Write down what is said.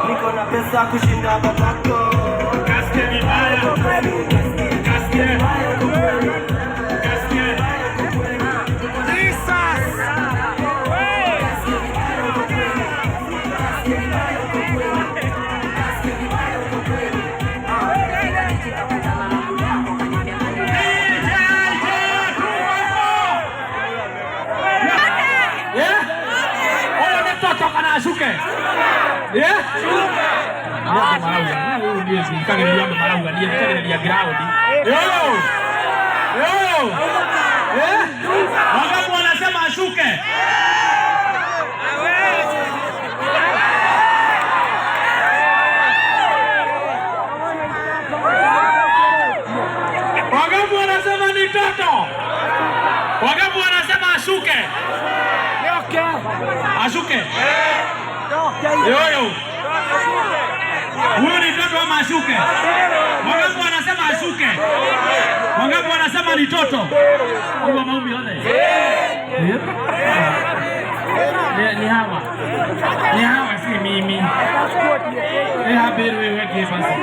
Niko na pesa kushinda babako. Kasikia vibaya kweli. Kasikia vibaya kweli. Kasikia vibaya kweli. Jesus. Ashuke. Yeah? Ndiye mkangelia Malawi ndiye mkangelia ground. Yo! Wangapi wanasema ashuke? Wangapi wanasema ni toto? Wangapi wanasema ashuke? Ashuke. Yo. Huyu ni toto ama ashuke? Wangapi wanasema ashuke? Wangapi wanasema ni toto? Huyu maombi yote. Ni hawa. Ni hawa si mimi. Hapo wewe basi.